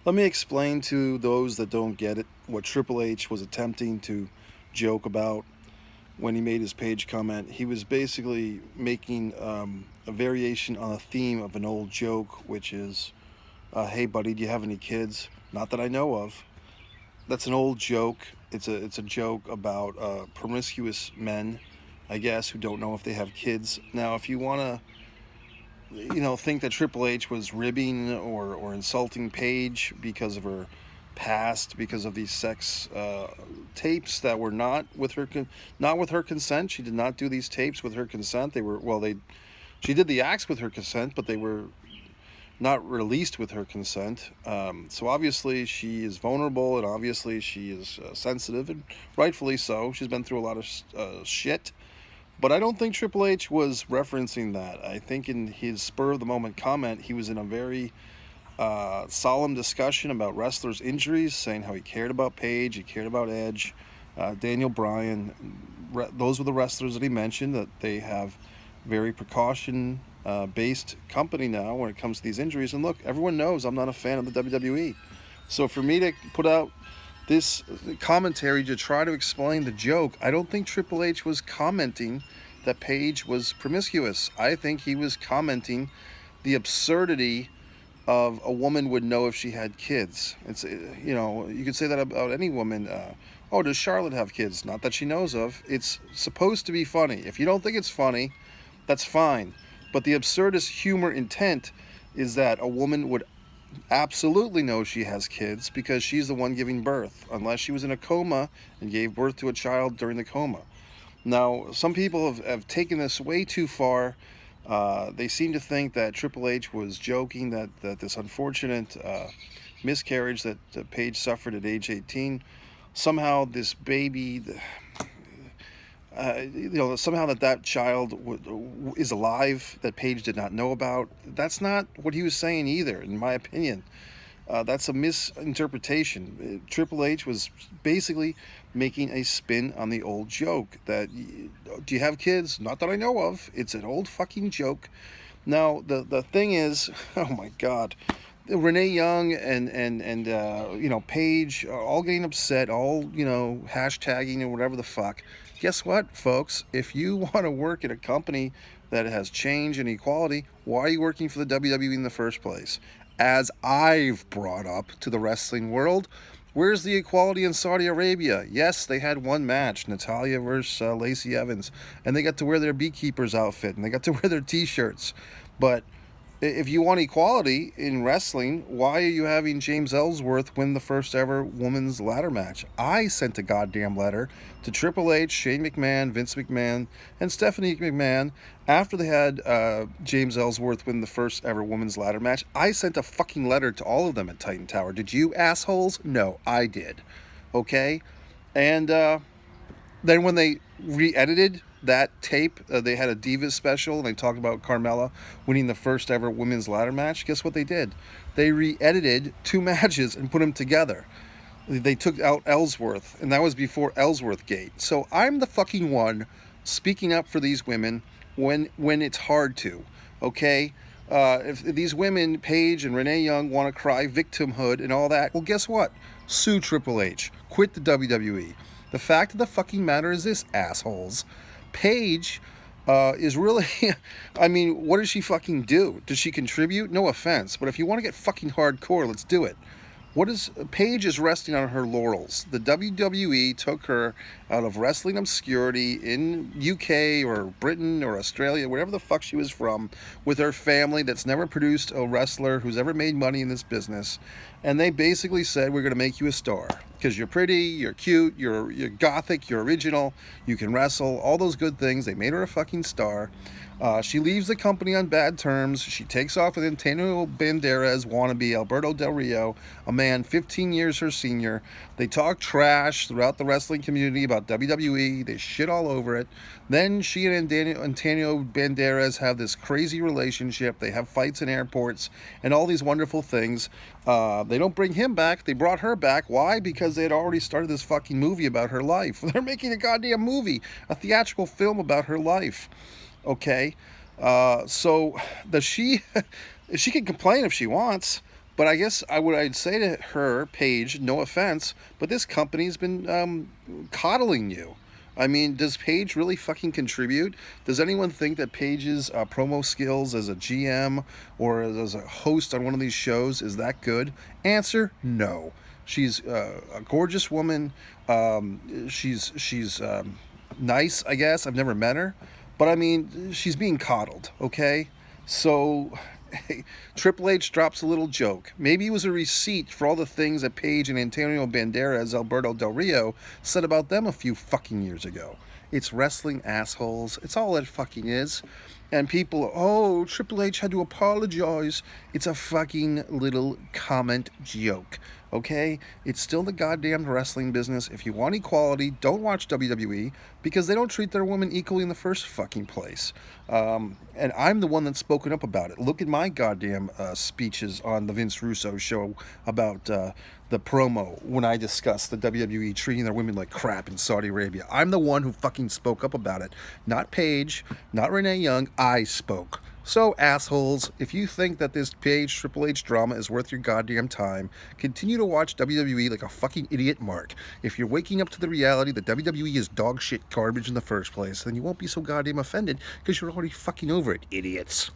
Let me explain to those that don't get it what Triple H was attempting to joke about when he made his Paige comment. He was basically making a variation on a theme of an old joke, which is, "Hey, buddy, do you have any kids?" Not that I know of. That's an old joke. It's a joke about promiscuous men, I guess, who don't know if they have kids. Now, if you want to think that Triple H was ribbing or insulting Paige because of her past, because of these sex tapes that were not with her consent. She did not do these tapes with her consent. She did the acts with her consent, but they were not released with her consent. So obviously she is vulnerable, and obviously she is sensitive, and rightfully so. She's been through a lot of shit. But I don't think Triple H was referencing that. I think in his spur of the moment comment, he was in a very solemn discussion about wrestlers' injuries, saying how he cared about Paige, he cared about Edge, Daniel Bryan. Those were the wrestlers that he mentioned, that they have very precaution based company now when it comes to these injuries. And look, everyone knows I'm not a fan of the WWE. So for me to put out this commentary to try to explain the joke, I don't think Triple H was commenting that Paige was promiscuous. I think he was commenting the absurdity of a woman would know if she had kids. You could say that about any woman. Oh, does Charlotte have kids? Not that she knows of. It's supposed to be funny. If you don't think it's funny, that's fine. But the absurdist humor intent is that a woman would absolutely know she has kids because she's the one giving birth, unless she was in a coma and gave birth to a child during the coma. Now, some people have taken this way too far. They seem to think that Triple H was joking that this unfortunate miscarriage that Paige suffered at age 18, somehow this baby, somehow that child is alive that Paige did not know about. That's not what he was saying either, in my opinion. That's a misinterpretation. Triple H was basically making a spin on the old joke that, do you have kids? Not that I know of. It's an old fucking joke. Now, the thing is, oh my God, Renee Young and Paige are all getting upset, all, hashtagging and whatever the fuck. Guess what, folks? If you want to work at a company that has change and equality, why are you working for the WWE in the first place? As I've brought up to the wrestling world, where's the equality in Saudi Arabia? Yes, they had one match, Natalya versus Lacey Evans, and they got to wear their beekeeper's outfit, and they got to wear their t-shirts. But if you want equality in wrestling, why are you having James Ellsworth win the first ever women's ladder match? I sent a goddamn letter to Triple H, Shane McMahon, Vince McMahon, and Stephanie McMahon after they had James Ellsworth win the first ever women's ladder match. I sent a fucking letter to all of them at Titan Tower. Did you, assholes? No, I did. Okay? And then when they re-edited that tape, they had a Divas special, and they talked about Carmella winning the first ever women's ladder match. Guess what they did? They re-edited two matches and put them together. They took out Ellsworth, and that was before Ellsworth Gate. So I'm the fucking one speaking up for these women when it's hard to, okay? If these women, Paige and Renee Young, want to cry victimhood and all that, well, guess what? Sue Triple H. Quit the WWE. The fact of the fucking matter is this, assholes. Paige is really, I mean, what does she fucking do? Does she contribute? No offense, but if you want to get fucking hardcore, let's do it. Paige is resting on her laurels. The WWE took her out of wrestling obscurity in UK or Britain or Australia, wherever the fuck she was from, with her family that's never produced a wrestler who's ever made money in this business. And they basically said, we're going to make you a star because you're pretty, you're cute, you're gothic, you're original, you can wrestle, all those good things. They made her a fucking star. She leaves the company on bad terms. She takes off with Antonio Banderas, wannabe Alberto Del Rio, a man 15 years her senior. They talk trash throughout the wrestling community about WWE. They shit all over it. Then she and Antonio Banderas have this crazy relationship. They have fights in airports and all these wonderful things. They don't bring him back. They brought her back. Why? Because they had already started this fucking movie about her life. They're making a goddamn movie, a theatrical film about her life. Okay, so does she? She can complain if she wants, But I guess I'd say to her, Paige, no offense, but this company's been coddling you. I mean, does Paige really fucking contribute? Does anyone think that Paige's promo skills as a GM or as a host on one of these shows is that good? Answer: no. She's a gorgeous woman. She's nice, I guess. I've never met her, but I mean, she's being coddled. Okay, so Triple H drops a little joke. Maybe it was a receipt for all the things that Paige and Antonio Banderas, Alberto Del Rio said about them a few fucking years ago. It's wrestling, assholes. It's all it fucking is. And people, oh, Triple H had to apologize. It's a fucking little comment joke. Okay? It's still the goddamn wrestling business. If you want equality, don't watch WWE because they don't treat their women equally in the first fucking place. And I'm the one that's spoken up about it. Look at my goddamn speeches on the Vince Russo show about the promo when I discussed the WWE treating their women like crap in Saudi Arabia. I'm the one who fucking spoke up about it. Not Paige, not Renee Young. I spoke. So, assholes, if you think that this Paige Triple H drama is worth your goddamn time, continue to watch WWE like a fucking idiot mark. If you're waking up to the reality that WWE is dog shit garbage in the first place, then you won't be so goddamn offended because you're already fucking over it, idiots.